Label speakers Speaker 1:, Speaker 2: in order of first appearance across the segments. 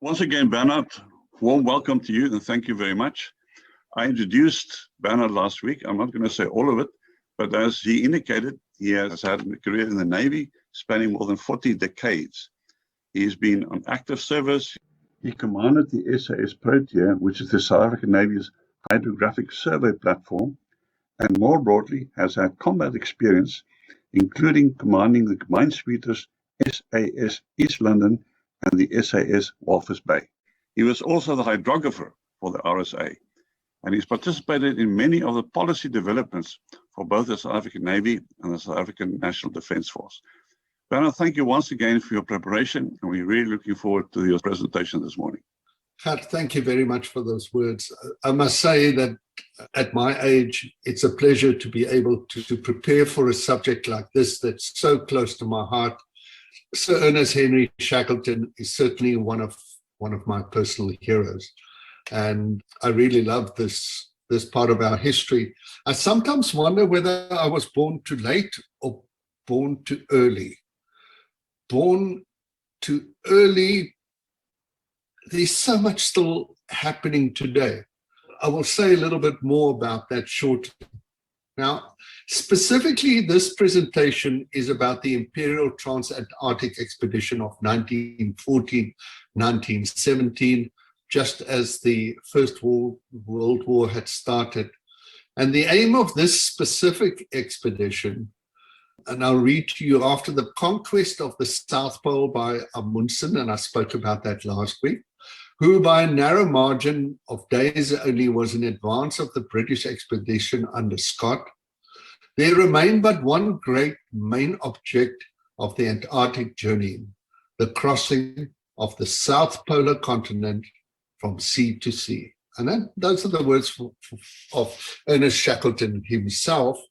Speaker 1: Once again, Bernhard, warm welcome to you and thank you very much. I introduced Bernhard last week. I'm not going to say all of it, but as he indicated, he has had a career in the Navy spanning more than 40 decades. He's been on active service. He commanded the SAS Protea, which is the South African Navy's hydrographic survey platform, and more broadly has had combat experience, including commanding the minesweepers SAS East London and the SAS Walvis Bay. He was also the hydrographer for the RSA, and he's participated in many of the policy developments for both the South African Navy and the South African National Defence Force. Bernhard, thank you once again for your preparation, and we're really looking forward to your presentation this morning.
Speaker 2: Gert, thank you very much for those words. I must say that at my age, it's a pleasure to be able to prepare for a subject like this that's so close to my heart. Sir Ernest Henry Shackleton is certainly one of my personal heroes, and I really love this part of our history. I sometimes wonder whether I was born too late or born too early. Born too early, there's so much still happening today. I will say a little bit more about that shortly. Now, specifically, this presentation is about the Imperial Trans-Antarctic Expedition of 1914-1917, just as the First World War had started. And the aim of this specific expedition, and I'll read to you, after the conquest of the South Pole by Amundsen, and I spoke about that last week, who by a narrow margin of days only was in advance of the British expedition under Scott, there remained but one great main object of the Antarctic journey, the crossing of the South Polar continent from sea to sea. And those are the words of Ernest Shackleton himself,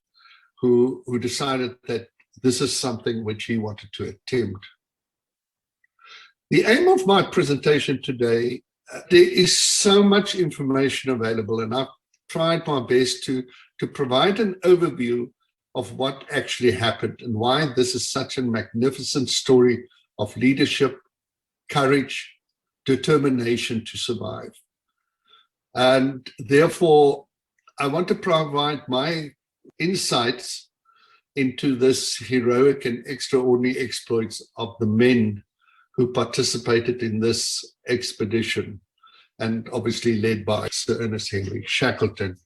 Speaker 2: who decided that this is something which he wanted to attempt. The aim of my presentation today, there is so much information available, and I've tried my best to provide an overview of what actually happened and why this is such a magnificent story of leadership, courage, determination to survive. And therefore, I want to provide my insights into this heroic and extraordinary exploits of the men who participated in this expedition, and obviously led by Sir Ernest Henry Shackleton.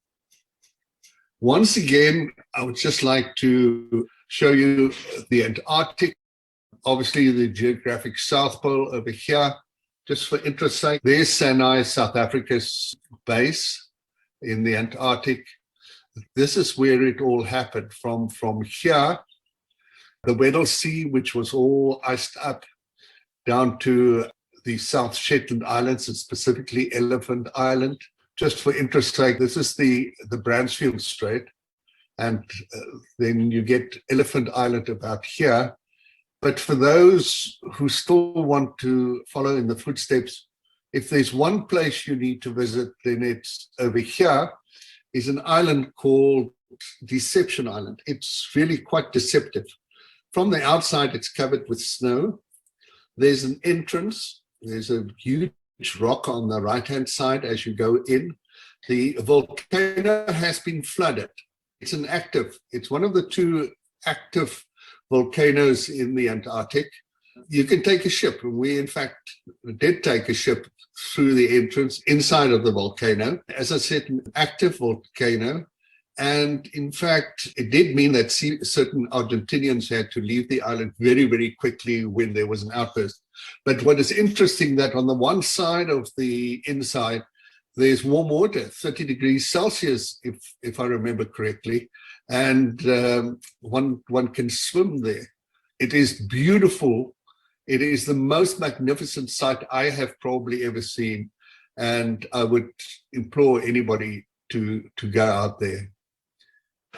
Speaker 2: Once again, I would just like to show you the Antarctic, obviously the geographic South Pole over here. Just for interest's sake, there's Sinai, South Africa's base in the Antarctic. This is where it all happened. From here, the Weddell Sea, which was all iced up, down to the South Shetland Islands, and specifically Elephant Island. Just for interest's sake, this is the Bransfield Strait, and then you get Elephant Island about here. But for those who still want to follow in the footsteps, if there's one place you need to visit, then it's over here, is an island called Deception Island. It's really quite deceptive. From the outside, it's covered with snow. There's an entrance. There's a huge rock on the right-hand side as you go in. The volcano has been flooded. It's one of the two active volcanoes in the Antarctic. You can take a ship, and we in fact did take a ship through the entrance inside of the volcano. As I said, an active volcano. And in fact, it did mean that certain Argentinians had to leave the island very, very quickly when there was an outburst. But what is interesting that on the one side of the inside, there's warm water, 30 degrees Celsius, if I remember correctly, and one can swim there. It is beautiful. It is the most magnificent sight I have probably ever seen, and I would implore anybody to go out there.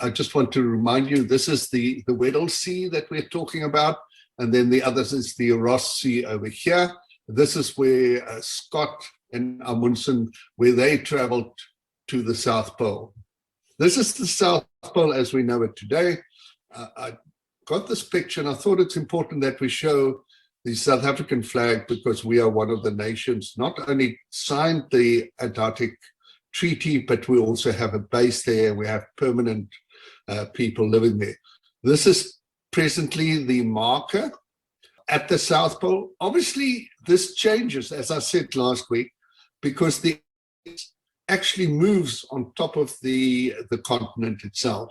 Speaker 2: I just want to remind you, this is the Weddell Sea that we're talking about, and then the others is the Ross Sea over here. This is where Scott and Amundsen, where they traveled to the South Pole. This is the South Pole as we know it today. I got this picture, and I thought it's important that we show the South African flag because we are one of the nations not only signed the Antarctic Treaty, but we also have a base there. We have permanent people living there. This is presently the marker at the South Pole. Obviously, this changes, as I said last week, because the actually moves on top of the continent itself.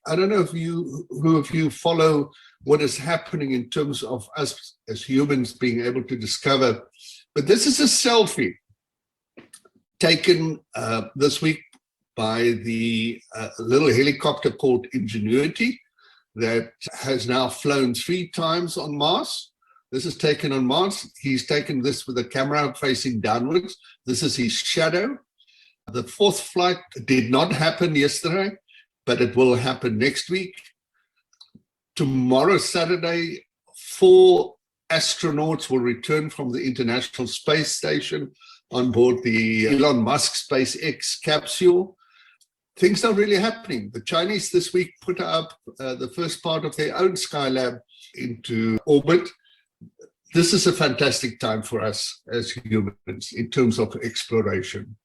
Speaker 2: I don't know if who of you follow what is happening in terms of us as humans being able to discover, but this is a selfie taken this week by the little helicopter called Ingenuity that has now flown 3 times on Mars. This is taken on Mars. He's taken this with a camera facing downwards. This is his shadow. The 4th flight did not happen yesterday, but it will happen next week. Tomorrow, Saturday, 4 astronauts will return from the International Space Station on board the Elon Musk SpaceX capsule. Things are really happening. The Chinese this week put up the first part of their own Skylab into orbit. This is a fantastic time for us as humans in terms of exploration.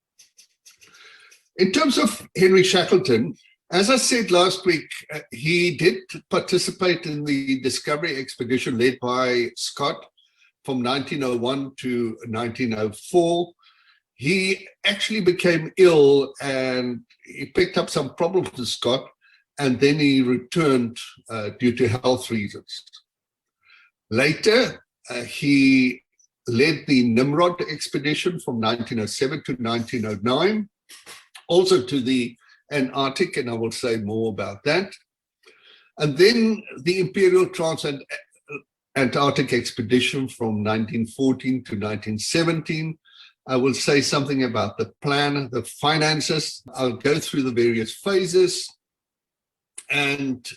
Speaker 2: In terms of Henry Shackleton, as I said last week, he did participate in the discovery expedition led by Scott from 1901 to 1904. He actually became ill and he picked up some problems with Scott, and then he returned due to health reasons. Later, he led the Nimrod expedition from 1907 to 1909, also to the Antarctic, and I will say more about that. And then the Imperial Trans-Antarctic expedition from 1914 to 1917. I will say something about the plan, the finances. I'll go through the various phases, and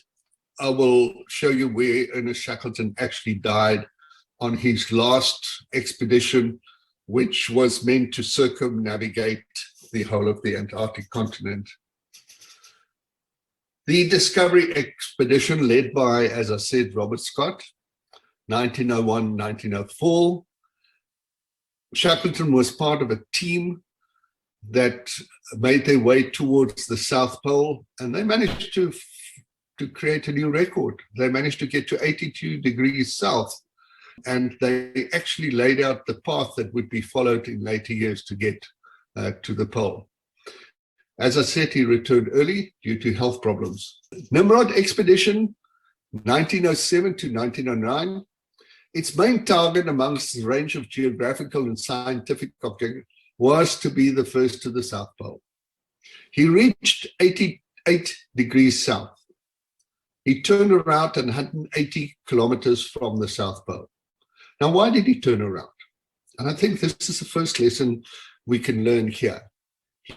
Speaker 2: I will show you where Ernest Shackleton actually died on his last expedition, which was meant to circumnavigate the whole of the Antarctic continent. The discovery expedition led by, as I said, Robert Scott, 1901, 1904. Shackleton was part of a team that made their way towards the South Pole, and they managed to create a new record. They managed to get to 82 degrees south, and they actually laid out the path that would be followed in later years to get to the pole. As I said, he returned early due to health problems. Nimrod expedition, 1907 to 1909. Its main target amongst the range of geographical and scientific objectives was to be the first to the South Pole. He reached 88 degrees south. He turned around 180 kilometers from the South Pole. Now, why did he turn around? And I think this is the first lesson we can learn here.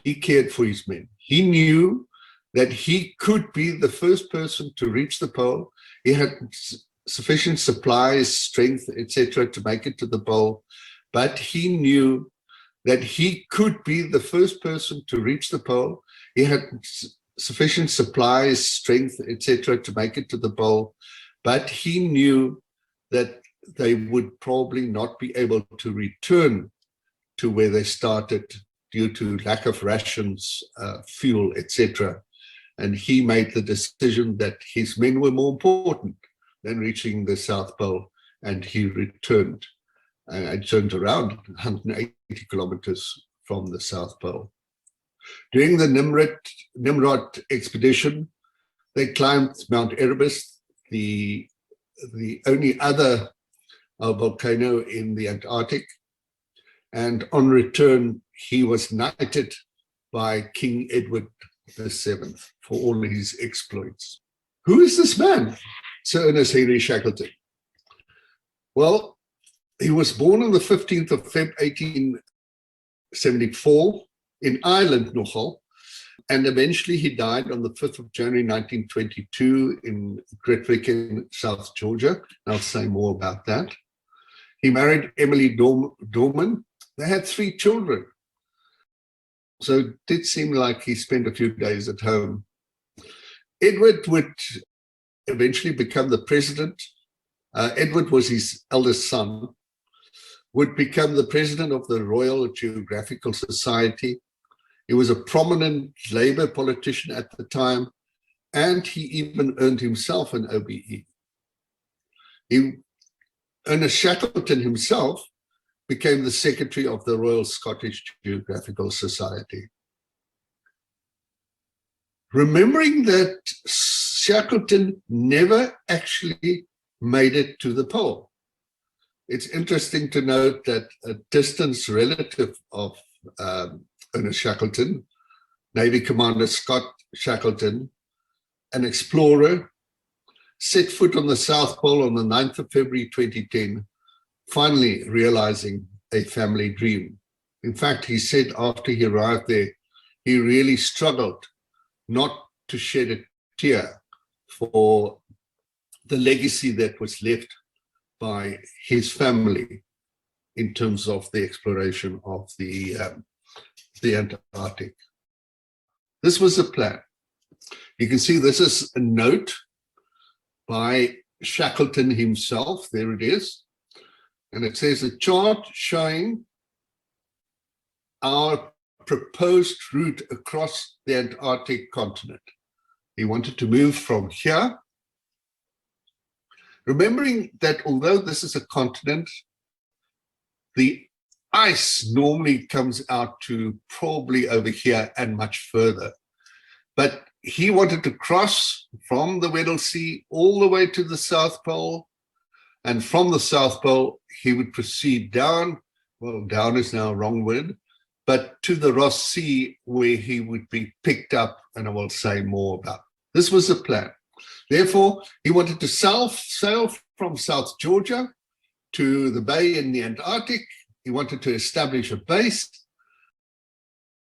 Speaker 2: He cared for his men. He knew that he could be the first person to reach the pole. He had sufficient supplies, strength, etc., to make it to the pole. But he knew that he could be the first person to reach the pole. He had sufficient supplies, strength, etc., to make it to the pole. But he knew that they would probably not be able to return to where they started due to lack of rations, fuel, etc. And he made the decision that his men were more important than reaching the South Pole, and he returned and turned around 180 kilometers from the South Pole. During the Nimrod expedition, they climbed Mount Erebus, the only other volcano in the Antarctic, and on return, he was knighted by King Edward VII for all his exploits. Who is this man, Sir Ernest Henry Shackleton? Well, he was born on the 15th of February 1874 in Ireland, nogal, and eventually he died on the 5th of January 1922 in Great Vic in South Georgia. And I'll say more about that. He married Emily Dorman. They had 3 children. So it did seem like he spent a few days at home. Edward would eventually become the president Edward was his eldest son, would become the president of the Royal Geographical Society. He was a prominent Labour politician at the time, and he even earned himself an OBE. Ernest Shackleton himself became the secretary of the Royal Scottish Geographical Society. Remembering that Shackleton never actually made it to the pole. It's interesting to note that a distant relative of Ernest Shackleton, Navy Commander Scott Shackleton, an explorer, set foot on the South Pole on the 9th of February 2010, finally realizing a family dream. In fact, he said after he arrived there, he really struggled not to shed a tear for the legacy that was left by his family in terms of the exploration of the Antarctic. This was the plan. You can see this is a note by Shackleton himself. There it is. And it says a chart showing our proposed route across the Antarctic continent. He wanted to move from here, remembering that although this is a continent, the ice normally comes out to probably over here and much further. But he wanted to cross from the Weddell Sea all the way to the South Pole. And from the South Pole, he would proceed down. Well, down is now a wrong word, but to the Ross Sea, where he would be picked up, and I will say more about. This was the plan. Therefore, he wanted to sail from South Georgia to the bay in the Antarctic. He wanted to establish a base.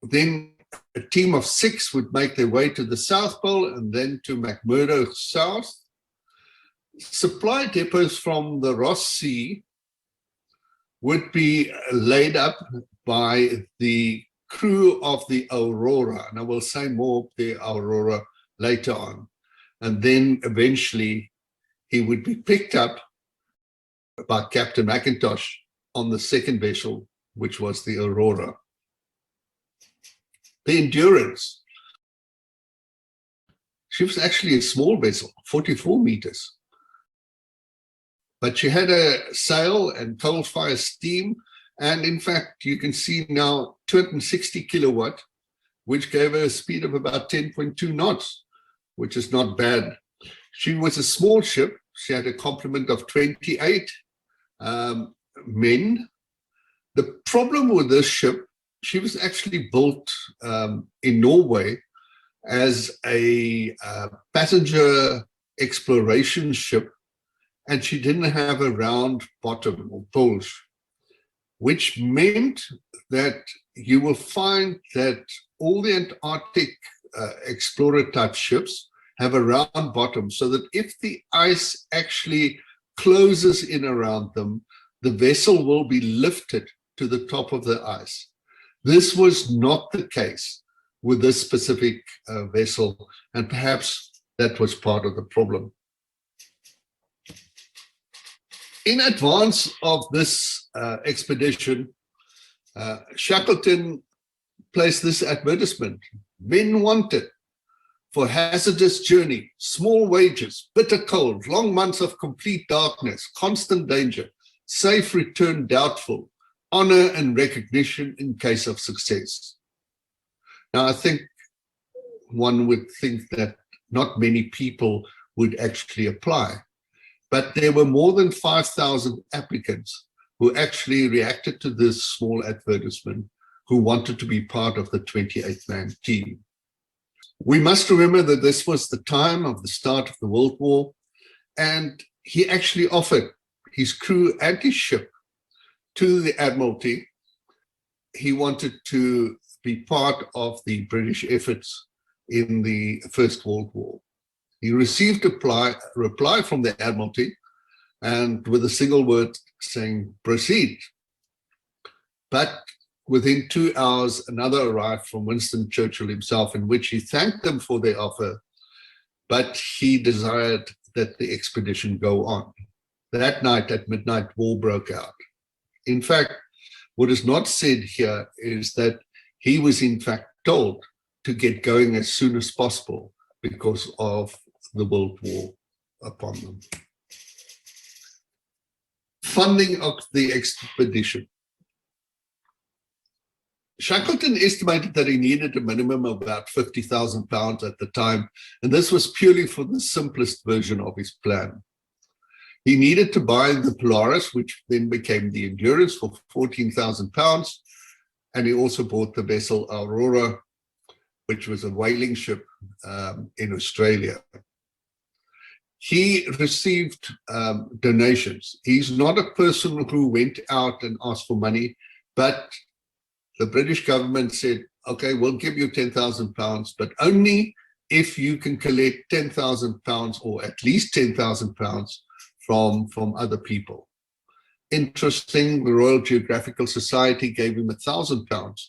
Speaker 2: Then a team of 6 would make their way to the South Pole and then to McMurdo South. Supply depots from the Ross Sea would be laid up by the crew of the Aurora. And I will say more of the Aurora later on. And then eventually he would be picked up by Captain McIntosh on the second vessel, which was the Aurora. The Endurance. She was actually a small vessel, 44 meters. But she had a sail and coal fire steam. And in fact, you can see now 260 kilowatt, which gave her a speed of about 10.2 knots, which is not bad. She was a small ship. She had a complement of 28 men. The problem with this ship, she was actually built in Norway as a passenger exploration ship, and she didn't have a round bottom or bulge, which meant that you will find that all the Antarctic explorer type ships have a round bottom, so that if the ice actually closes in around them, the vessel will be lifted to the top of the ice. This was not the case with this specific vessel, and perhaps that was part of the problem. In advance of this expedition, Shackleton placed this advertisement: men wanted for hazardous journey, small wages, bitter cold, long months of complete darkness, constant danger, safe return doubtful, honor and recognition in case of success. Now, I think one would think that not many people would actually apply, but there were more than 5,000 applicants who actually reacted to this small advertisement, who wanted to be part of the 28-man team. We must remember that this was the time of the start of the World War, and he actually offered his crew and his ship to the Admiralty. He wanted to be part of the British efforts in the First World War. He received a reply from the Admiralty, and with a single word saying, proceed. But within 2 hours, another arrived from Winston Churchill himself, in which he thanked them for their offer, but he desired that the expedition go on. that night at midnight, war broke out. In fact, what is not said here is that he was in fact told to get going as soon as possible because of the World War upon them. Funding of the expedition. Shackleton estimated that he needed a minimum of about £50,000 at the time, and this was purely for the simplest version of his plan. He needed to buy the Polaris, which then became the Endurance, for £14,000, and he also bought the vessel Aurora, which was a whaling ship in Australia. He received donations. He's not a person who went out and asked for money, but the British government said, okay, we'll give you £10,000, but only if you can collect £10,000 or at least £10,000 from other people. Interesting, the Royal Geographical Society gave him £1,000,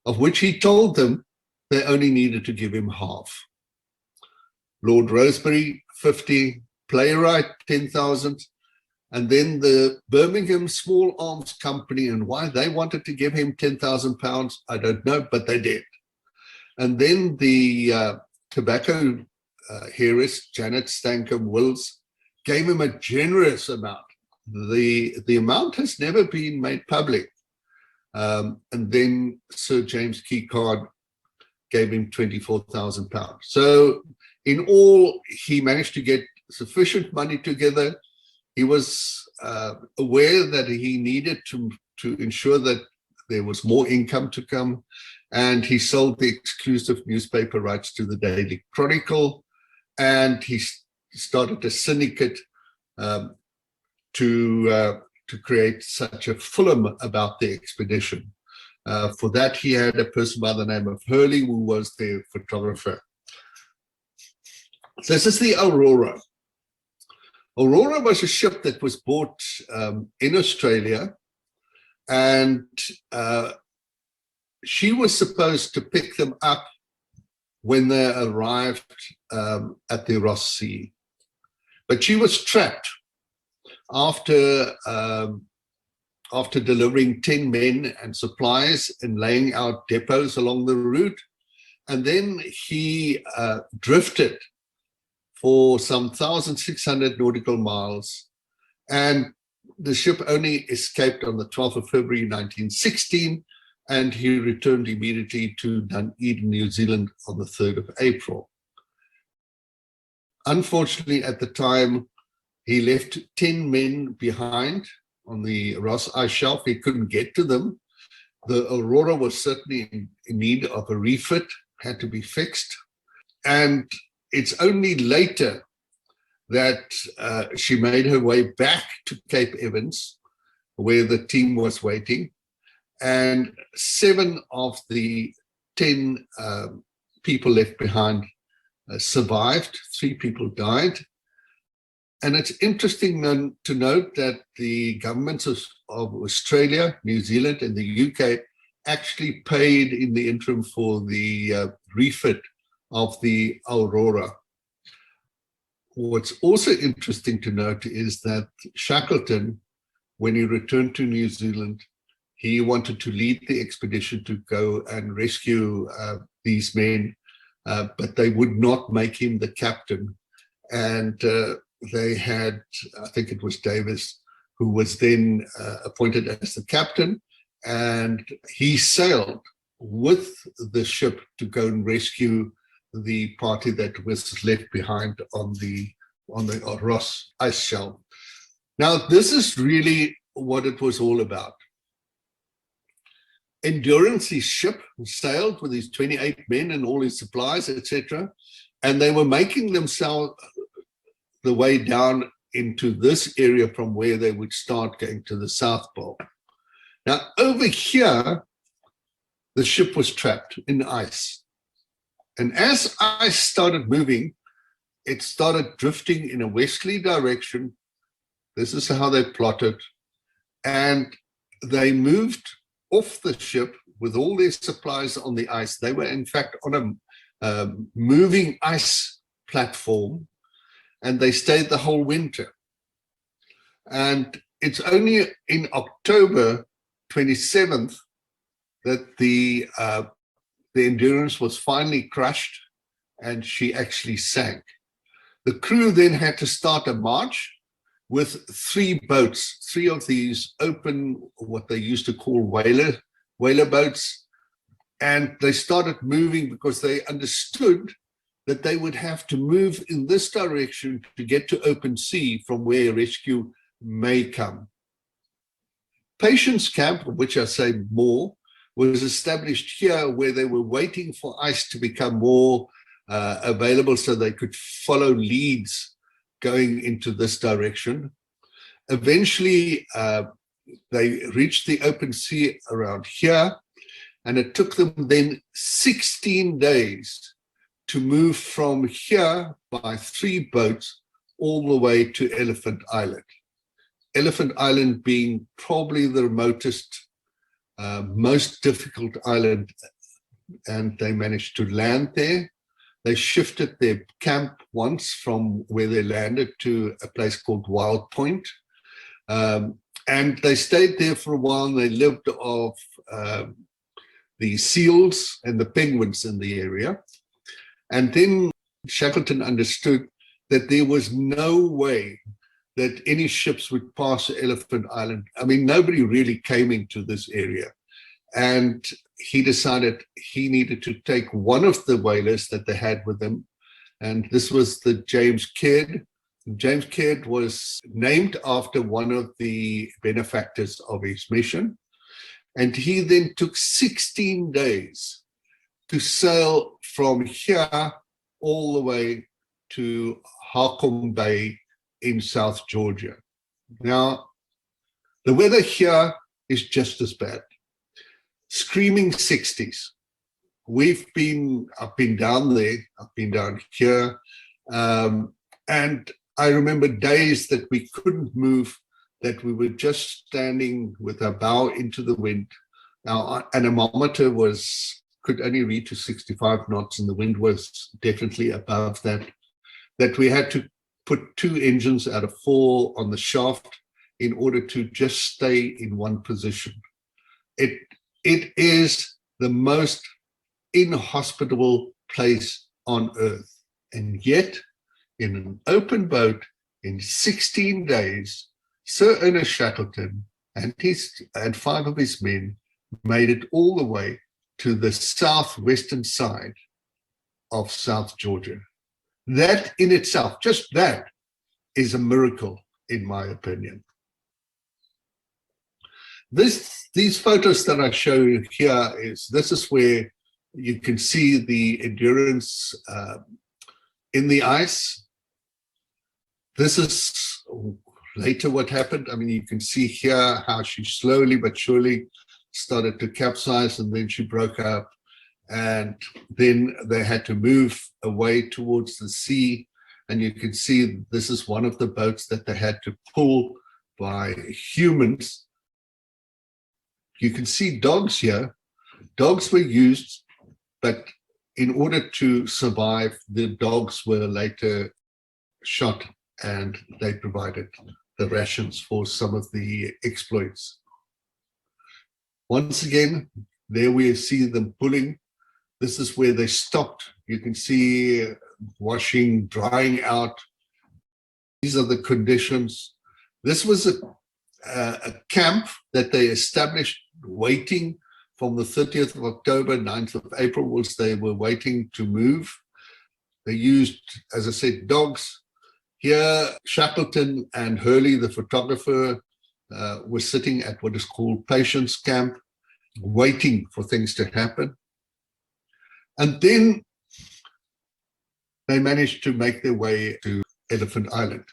Speaker 2: of which he told them they only needed to give him half. Lord Rosebery, 50, playwright, 10,000, and then the Birmingham Small Arms Company, and why they wanted to give him £10,000, I don't know, but they did. And then the tobacco heiress, Janet Stankham Wills, gave him a generous amount. The amount has never been made public. And then Sir James Keycard gave him £24,000. So in all, he managed to get sufficient money together. He was aware that he needed to ensure that there was more income to come, and he sold the exclusive newspaper rights to the Daily Chronicle, and he started a syndicate to create such a film about the expedition. For that, he had a person by the name of Hurley, who was their photographer. This is the Aurora. Aurora was a ship that was bought in Australia, and she was supposed to pick them up when they arrived at the Ross Sea. But she was trapped after delivering 10 men and supplies and laying out depots along the route. And then he drifted for some 1,600 nautical miles, and the ship only escaped on the 12th of February 1916, and he returned immediately to Dunedin, New Zealand on the 3rd of April. Unfortunately, at the time, he left 10 men behind on the Ross Ice Shelf. He couldn't get to them. The Aurora was certainly in need of a refit, had to be fixed, and it's only later that she made her way back to Cape Evans, where the team was waiting, and 7 of the 10 people left behind survived. 3 people died. And it's interesting to note that the governments of Australia, New Zealand, and the UK actually paid in the interim for the refit of the Aurora. What's also interesting to note is that Shackleton, when he returned to New Zealand, he wanted to lead the expedition to go and rescue these men, but they would not make him the captain. And they had, I think it was Davis, who was then appointed as the captain, and he sailed with the ship to go and rescue the party that was left behind on the Ross Ice Shelf. Now, this is really what it was all about. Endurance, his ship, sailed with his 28 men and all his supplies, etc., and they were making themselves the way down into this area from where they would start going to the South Pole. Now, over here, the ship was trapped in ice. And as ice started moving, it started drifting in a westerly direction. This is how they plotted. And they moved off the ship with all their supplies on the ice. They were, in fact, on a moving ice platform, and they stayed the whole winter. And it's only in October 27th that the Endurance was finally crushed and she actually sank. The crew then had to start a march with 3 boats, 3 of these open, what they used to call whaler boats. And they started moving because they understood that they would have to move in this direction to get to open sea from where rescue may come. Patients Camp, of which I say more, was established here where they were waiting for ice to become more available so they could follow leads going into this direction. Eventually, they reached the open sea around here, and it took them then 16 days to move from here by 3 boats all the way to Elephant Island. Elephant Island being probably the remotest, most difficult island, and they managed to land there. They shifted their camp once from where they landed to a place called Wild Point. And they stayed there for a while, and they lived off the seals and the penguins in the area. And then Shackleton understood that there was no way that any ships would pass Elephant Island. I mean, nobody really came into this area. And he decided he needed to take one of the whalers that they had with them. And this was the James Caird. James Caird was named after one of the benefactors of his mission. And he then took 16 days to sail from here all the way to Harcombe Bay in South Georgia. Now, the weather here is just as bad. Screaming 60s. I've been down there, I've been down here, and I remember days that we couldn't move, that we were just standing with our bow into the wind. Our anemometer could only read to 65 knots, and the wind was definitely above that we had to put 2 engines out of 4 on the shaft in order to just stay in one position. It is the most inhospitable place on earth. And yet, in an open boat, in 16 days, Sir Ernest Shackleton and 5 of his men made it all the way to the southwestern side of South Georgia. That in itself, just that, is a miracle, in my opinion. These photos that I show you here this is where you can see the Endurance in the ice. This is later what happened. I mean, you can see here how she slowly but surely started to capsize, and then she broke up. And then they had to move away towards the sea. And you can see this is one of the boats that they had to pull by humans. You can see dogs here. Dogs were used, but in order to survive, the dogs were later shot, and they provided the rations for some of the exploits. Once again, there we see them pulling. This is where they stopped. You can see washing, drying out. These are the conditions. This was a camp that they established waiting from the 30th of October, 9th of April, whilst they were waiting to move. They used, as I said, dogs. Here, Shackleton and Hurley, the photographer, were sitting at what is called Patience Camp, waiting for things to happen. And then they managed to make their way to Elephant Island.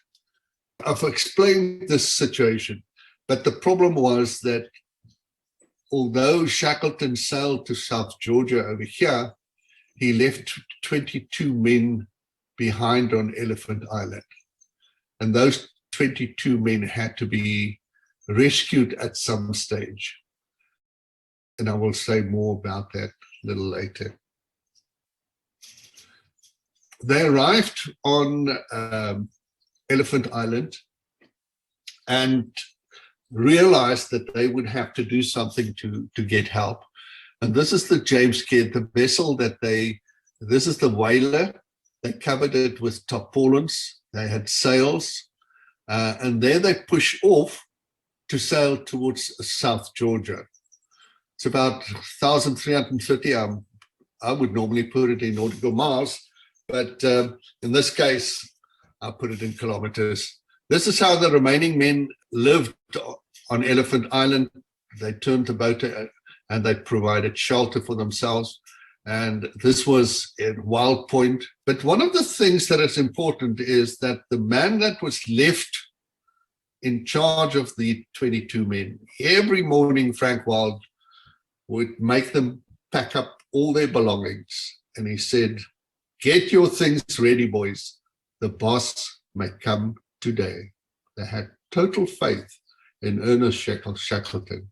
Speaker 2: I've explained this situation, but the problem was that although Shackleton sailed to South Georgia over here, he left 22 men behind on Elephant Island. And those 22 men had to be rescued at some stage. And I will say more about that a little later. They arrived on Elephant Island, and realized that they would have to do something to get help. And this is the James Caird, the vessel this is the whaler. They covered it with tarpaulins. They had sails. And there they push off to sail towards South Georgia. It's about 1,330. I would normally put it in nautical miles, but in this case, I'll put it in kilometers. This is how the remaining men lived on Elephant Island. They turned the boat and they provided shelter for themselves. And this was at Wild Point. But one of the things that is important is that the man that was left in charge of the 22 men, every morning Frank Wild would make them pack up all their belongings. And he said, "Get your things ready, boys. The boss may come today." They had total faith in Ernest Shackleton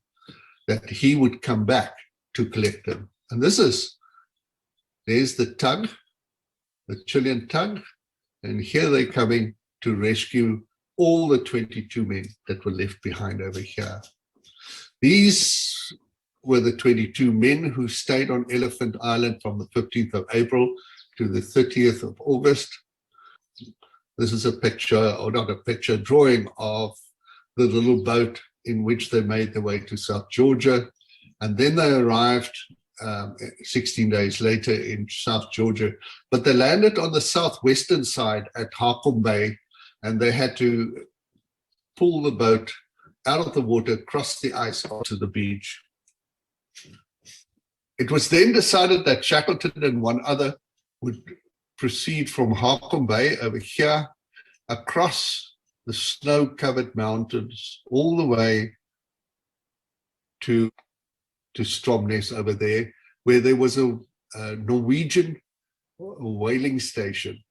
Speaker 2: that he would come back to collect them. And there's the tug, the Chilean tug, and here they're coming to rescue all the 22 men that were left behind over here. These were the 22 men who stayed on Elephant Island from the 15th of April to the 30th of August. This is a picture, or not a picture, drawing of the little boat in which they made their way to South Georgia. And then they arrived 16 days later in South Georgia, but they landed on the southwestern side at Harcombe Bay, and they had to pull the boat out of the water, cross the ice onto the beach. It was then decided that Shackleton and one other would proceed from Harcombe Bay over here, across the snow-covered mountains, all the way to Stromness over there, where there was a Norwegian whaling station.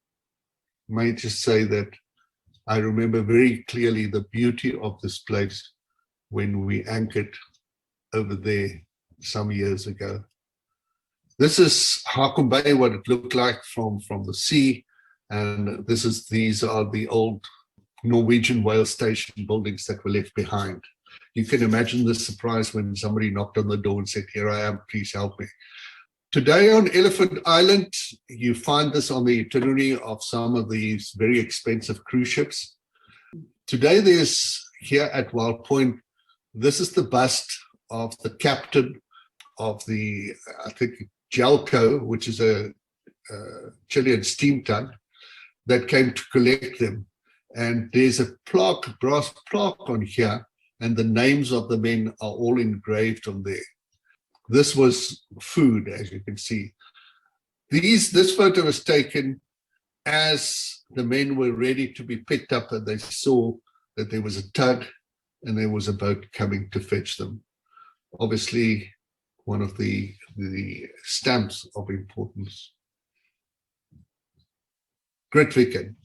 Speaker 2: I may just say that I remember very clearly the beauty of this place when we anchored over there some years ago. This is Harcombe Bay, what it looked like from the sea, and these are the old Norwegian whale station buildings that were left behind. You can imagine the surprise when somebody knocked on the door and said, "Here I am, please help me." Today on Elephant Island, you find this on the itinerary of some of these very expensive cruise ships. Today there's, here at Wild Point, this is the bust of the captain of the, I think, Jalco, which is a Chilean steam tug that came to collect them. And there's a plaque, brass plaque on here, and the names of the men are all engraved on there. This was food, as you can see. This photo was taken as the men were ready to be picked up, and they saw that there was a tug and there was a boat coming to fetch them. Obviously, one of the stamps of importance. Grytviken.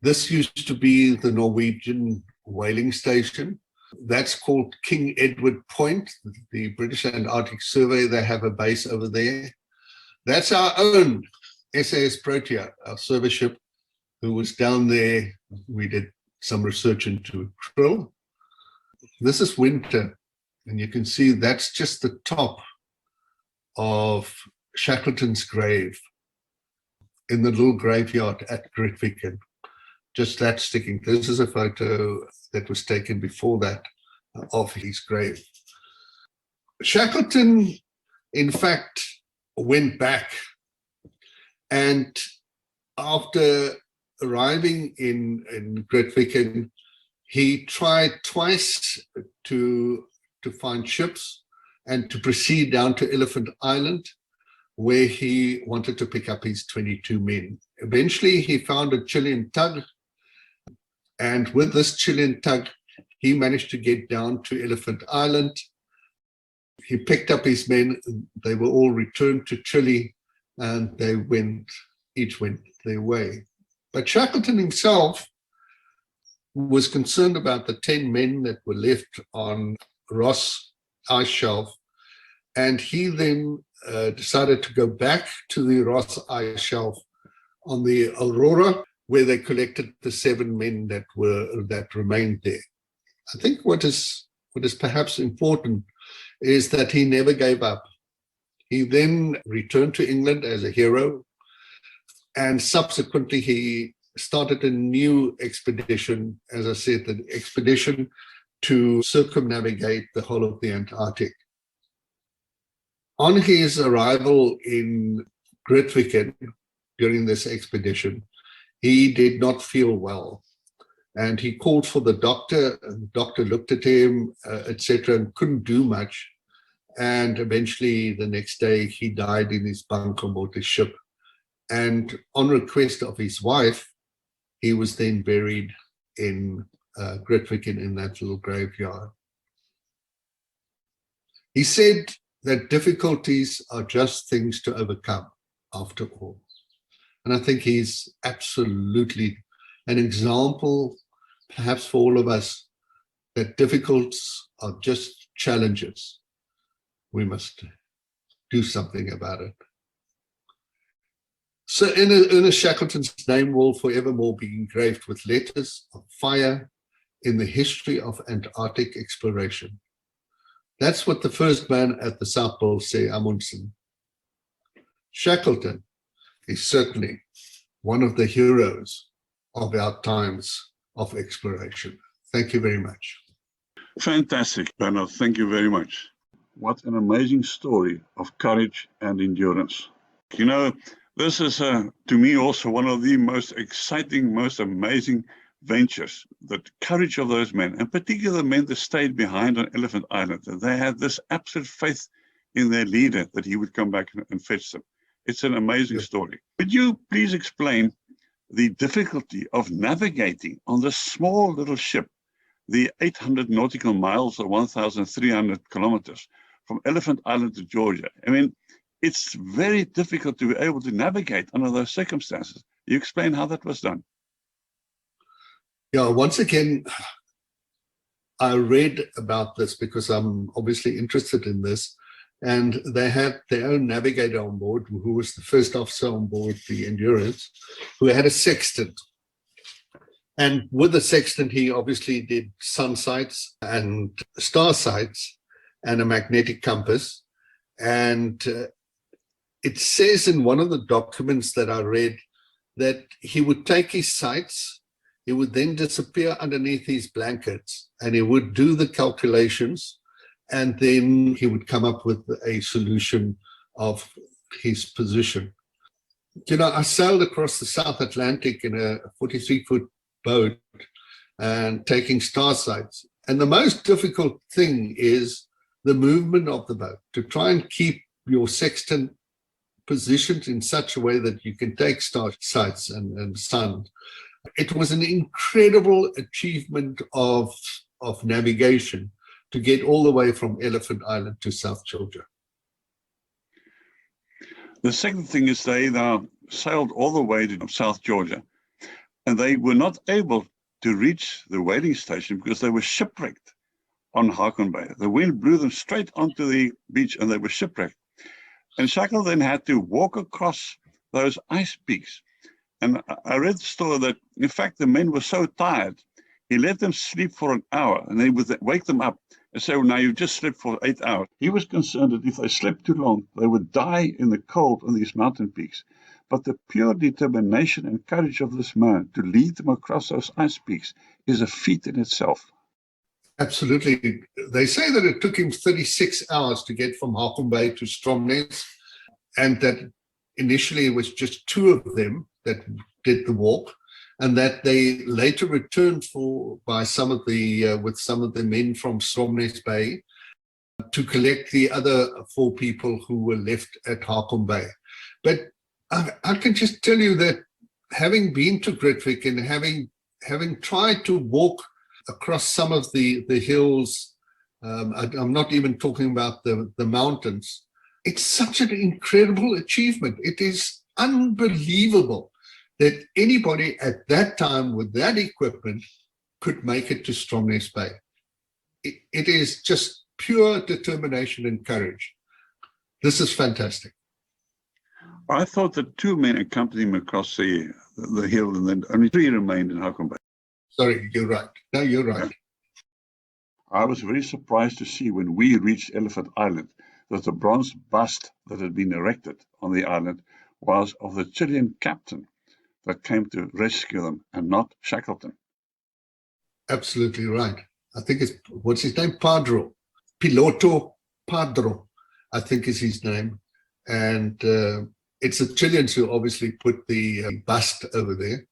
Speaker 2: This used to be the Norwegian whaling station. That's called King Edward Point. The British Antarctic Survey, they have a base over there. That's our own SAS Protea, our service ship, who was down there. We did some research into krill. This is winter, and you can see that's just the top of Shackleton's grave in the little graveyard at Grytviken. Just that sticking. This is a photo that was taken before that of his grave. Shackleton, in fact, went back, and after arriving in Grytviken, he tried twice to find ships and to proceed down to Elephant Island, where he wanted to pick up his 22 men. Eventually, he found a Chilean tug, and with this Chilean tug, he managed to get down to Elephant Island. He picked up his men. They were all returned to Chile, and they each went their way. But Shackleton himself was concerned about the 10 men that were left on Ross ice shelf, and he then decided to go back to the Ross ice shelf on the Aurora, where they collected the 7 men that remained there. I think what is perhaps important is that he never gave up. He then returned to England as a hero, and subsequently he started a new expedition, as I said, the expedition to circumnavigate the whole of the Antarctic. On his arrival in Grytviken during this expedition, he did not feel well. And he called for the doctor, and the doctor looked at him, etc., and couldn't do much. And eventually the next day he died in his bunk on board the ship. And on request of his wife, he was then buried in Grytviken in that little graveyard. He said that difficulties are just things to overcome after all. And I think he's absolutely an example, perhaps for all of us, that difficulties are just challenges. We must do something about it. So Ernest Shackleton's name will forevermore be engraved with letters of fire in the history of Antarctic exploration. That's what the first man at the South Pole said, Amundsen. Shackleton is certainly one of the heroes of our times of exploration. Thank you very much.
Speaker 1: Fantastic, Bernhard. Thank you very much. What an amazing story of courage and endurance. You know, this is, to me, also one of the most exciting, most amazing ventures. The courage of those men, and particularly the men that stayed behind on Elephant Island. They had this absolute faith in their leader that he would come back and fetch them. It's an amazing story. Could you please explain the difficulty of navigating on this small little ship, the 800 nautical miles or 1,300 kilometers from Elephant Island to Georgia? I mean, it's very difficult to be able to navigate under those circumstances. You explain how that was done.
Speaker 2: Yeah, once again, I read about this because I'm obviously interested in this. And they had their own navigator on board, who was the first officer on board the Endurance, who had a sextant. And with the sextant, he obviously did sun sights and star sights and a magnetic compass. And it says in one of the documents that I read that he would take his sights, he would then disappear underneath his blankets, and he would do the calculations, and then he would come up with a solution of his position. You know, I sailed across the South Atlantic in a 43-foot boat and taking star sights. And the most difficult thing is the movement of the boat, to try and keep your sextant positioned in such a way that you can take star sights and sun. It was an incredible achievement of navigation to get all the way from Elephant Island to South Georgia.
Speaker 1: The second thing is they now sailed all the way to South Georgia, and they were not able to reach the whaling station because they were shipwrecked on Harcon Bay. The wind blew them straight onto the beach and they were shipwrecked. And Shackleton had to walk across those ice peaks. And I read the story that, in fact, the men were so tired, he let them sleep for an hour, and they would wake them up and say, well, now you've just slept for 8 hours. He was concerned that if they slept too long, they would die in the cold on these mountain peaks. But the pure determination and courage of this man to lead them across those ice peaks is a feat in itself.
Speaker 2: Absolutely. They say that it took him 36 hours to get from Harcon Bay to Stromness, and that initially it was just 2 of them that did the walk, and that they later returned with some of the men from Stromness Bay to collect the other 4 people who were left at Harcon Bay. But I can just tell you that having been to Grytviken and having tried to walk across some of the hills, I'm not even talking about the mountains, it's such an incredible achievement. It is unbelievable that anybody at that time with that equipment could make it to Stromness Bay. It is just pure determination and courage. This is fantastic.
Speaker 1: I thought that 2 men accompanied him across the hill, and then only 3 remained in Harcon Bay.
Speaker 2: Sorry, you're right. No, you're right.
Speaker 1: I was very surprised to see when we reached Elephant Island that the bronze bust that had been erected on the island was of the Chilean captain that came to rescue them and not Shackleton.
Speaker 2: Absolutely right. I think it's, what's his name? Padro. Piloto Padro, I think is his name. And it's the Chileans who obviously put the bust over there.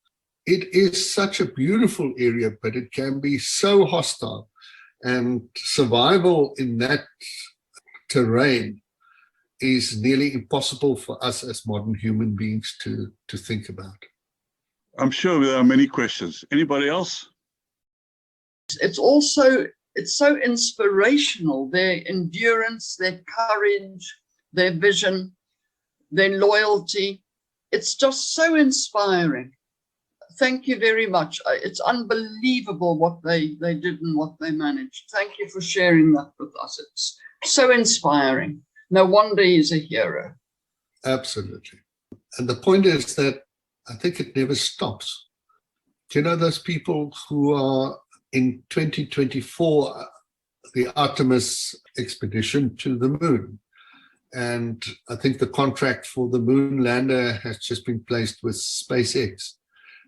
Speaker 2: It is such a beautiful area, but it can be so hostile. And survival in that terrain is nearly impossible for us as modern human beings to think about.
Speaker 1: I'm sure there are many questions. Anybody else?
Speaker 3: It's so inspirational, their endurance, their courage, their vision, their loyalty. It's just so inspiring. Thank you very much. It's unbelievable what they did and what they managed. Thank you for sharing that with us. It's so inspiring. No wonder he's a hero.
Speaker 2: Absolutely. And the point is that I think it never stops. Do you know those people who are in 2024, the Artemis expedition to the moon? And I think the contract for the moon lander has just been placed with SpaceX.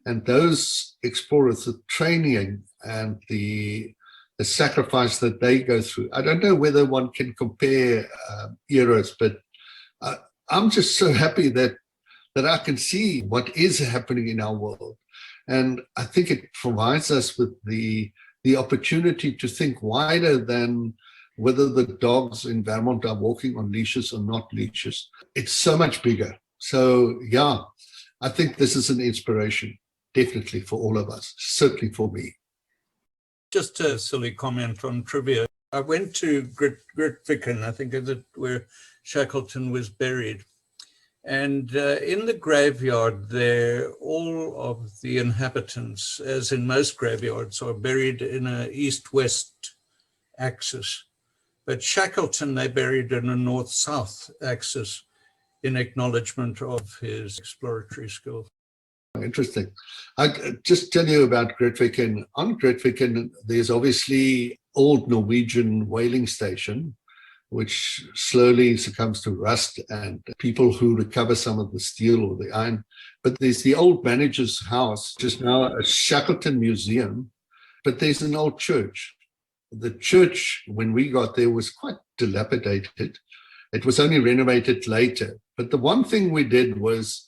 Speaker 2: And those explorers, the training and the sacrifice that they go through, I don't know whether one can compare eras, but I'm just so happy that I can see what is happening in our world. And I think it provides us with the opportunity to think wider than whether the dogs in Vermont are walking on leashes or not leashes. It's so much bigger. So yeah, I think this is an inspiration, definitely for all of us, certainly for me.
Speaker 4: Just a silly comment on trivia. I went to Grytviken, I think is it where Shackleton was buried. And in the graveyard there, all of the inhabitants, as in most graveyards, are buried in an east-west axis. But Shackleton, they buried in a north-south axis in acknowledgement of his exploratory skills.
Speaker 2: Interesting. I just tell you about Grytviken. On Grytviken, there's obviously old Norwegian whaling station, which slowly succumbs to rust and people who recover some of the steel or the iron. But there's the old manager's house, which is now a Shackleton museum, but there's an old church. The church, when we got there, was quite dilapidated. It was only renovated later. But the one thing we did was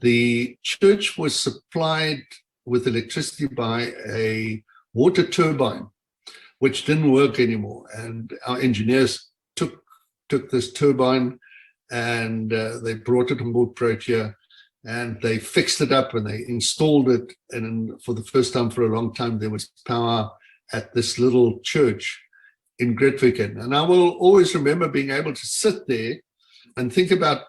Speaker 2: the church was supplied with electricity by a water turbine, which didn't work anymore. And our engineers took this turbine and they brought it on board Protea and they fixed it up and they installed it. And for the first time for a long time, there was power at this little church in Grytviken. And I will always remember being able to sit there and think about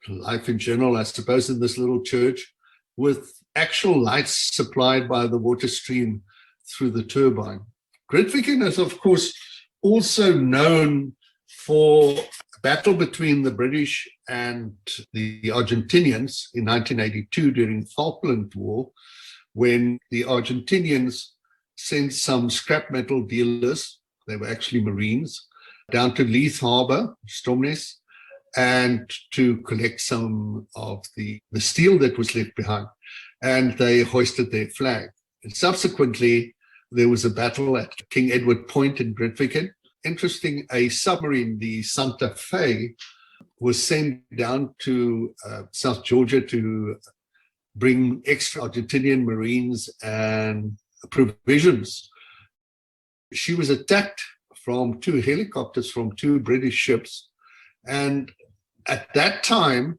Speaker 2: life in general, I suppose, in this little church with actual lights supplied by the water stream through the turbine. Grytviken is, of course, also known for a battle between the British and the Argentinians in 1982 during the Falkland War, when the Argentinians sent some scrap metal dealers, they were actually Marines, down to Leith Harbour, Stromness, and to collect some of the steel that was left behind. And they hoisted their flag. And subsequently, there was a battle at King Edward Point in Grytviken. Interesting, a submarine, the Santa Fe, was sent down to South Georgia to bring extra Argentinian Marines and provisions. She was attacked from 2 helicopters from 2 British ships. And at that time,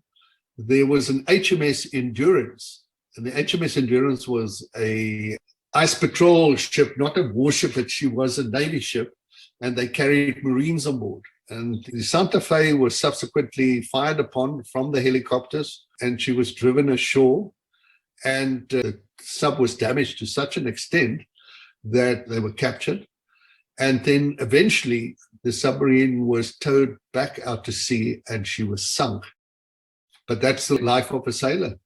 Speaker 2: there was an HMS Endurance. And the HMS Endurance was a ice patrol ship, not a warship, but she was a Navy ship. And they carried Marines on board. And the Santa Fe was subsequently fired upon from the helicopters, and she was driven ashore. And the sub was damaged to such an extent that they were captured. And then eventually the submarine was towed back out to sea and she was sunk. But that's the life of a sailor.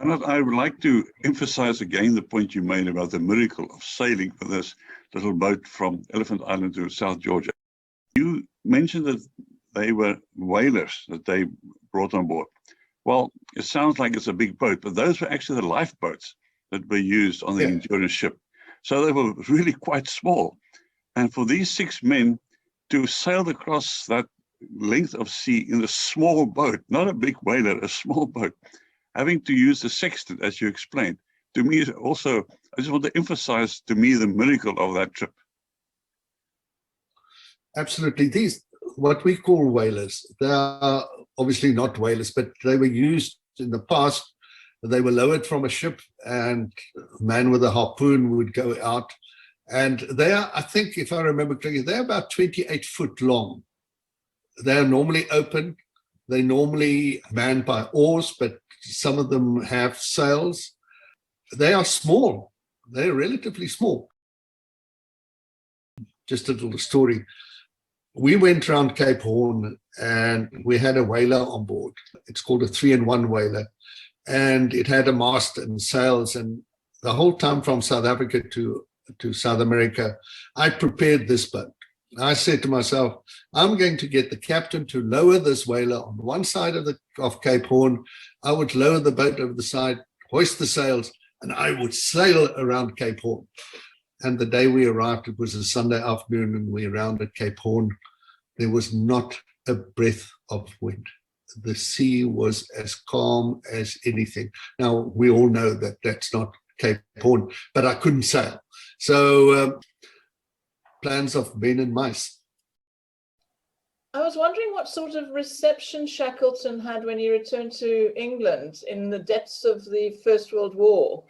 Speaker 1: And I would like to emphasize again the point you made about the miracle of sailing with this little boat from Elephant Island to South Georgia. You mentioned that they were whalers that they brought on board. Well, it sounds like it's a big boat, but those were actually the lifeboats that were used on the Endurance ship. So they were really quite small. And for these 6 men to sail across that length of sea in a small boat, not a big whaler, a small boat, having to use the sextant, as you explained, to me also, I just want to emphasize to me the miracle of that trip.
Speaker 2: Absolutely. These, what we call whalers, they are obviously not whalers, but they were used in the past. They were lowered from a ship and a man with a harpoon would go out. And they are, I think, if I remember correctly, they're about 28 foot long. They are normally open. They're normally manned by oars, but some of them have sails. They are small. They're relatively small. Just a little story. We went around Cape Horn and we had a whaler on board. It's called a 3-in-1 whaler. And it had a mast and sails. And the whole time from South Africa to South America, I prepared this boat. I said to myself, I'm going to get the captain to lower this whaler on one side of Cape Horn. I would lower the boat over the side, hoist the sails, and I would sail around Cape Horn. And the day we arrived, it was a Sunday afternoon, and we rounded Cape Horn. There was not a breath of wind. The sea was as calm as anything. Now, we all know that that's not Cape Horn, but I couldn't sail. So plans of men and mice.
Speaker 5: I was wondering what sort of reception Shackleton had when he returned to England in the depths of the First World War.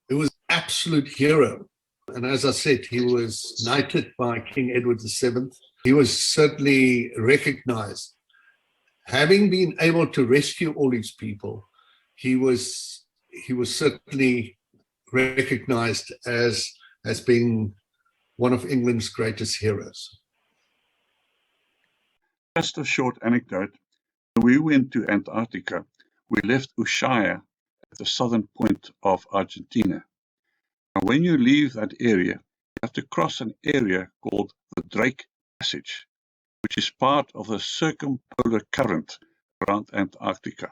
Speaker 2: It was absolute hero. And as I said, he was knighted by King Edward VII. He was certainly recognized. Having been able to rescue all these people, he was certainly recognized as being one of England's greatest heroes.
Speaker 1: Just a short anecdote. When we went to Antarctica, we left Ushuaia at the southern point of Argentina. And when you leave that area, you have to cross an area called the Drake Passage, which is part of the circumpolar current around Antarctica.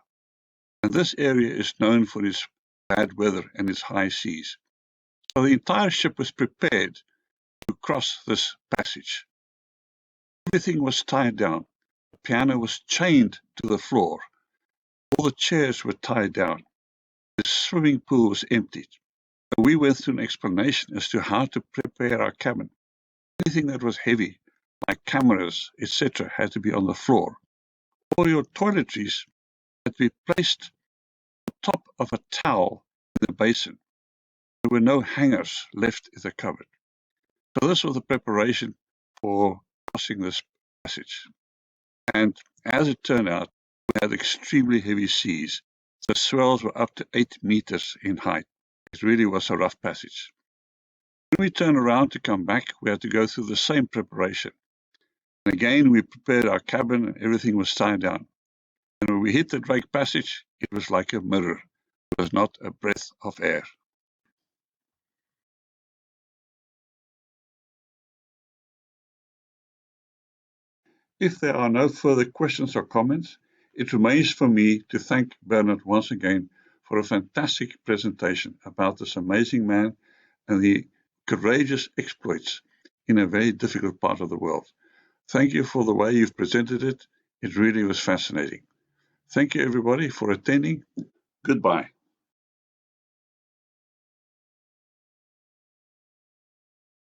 Speaker 1: And this area is known for its bad weather and its high seas. So the entire ship was prepared to cross this passage. Everything was tied down. The piano was chained to the floor. All the chairs were tied down. The swimming pool was emptied. So we went through an explanation as to how to prepare our cabin. Anything that was heavy, like cameras, etc., had to be on the floor. All your toiletries had to be placed on top of a towel in the basin. There were no hangers left in the cupboard. So this was the preparation for crossing this passage. And as it turned out, we had extremely heavy seas. The swells were up to 8 meters in height. It really was a rough passage. When we turned around to come back, we had to go through the same preparation. And again, we prepared our cabin and everything was tied down. And when we hit the Drake Passage, it was like a mirror. There was not a breath of air. If there are no further questions or comments, it remains for me to thank Bernhard once again for a fantastic presentation about this amazing man and the courageous exploits in a very difficult part of the world. Thank you for the way you've presented it. It really was fascinating. Thank you, everybody, for attending. Goodbye.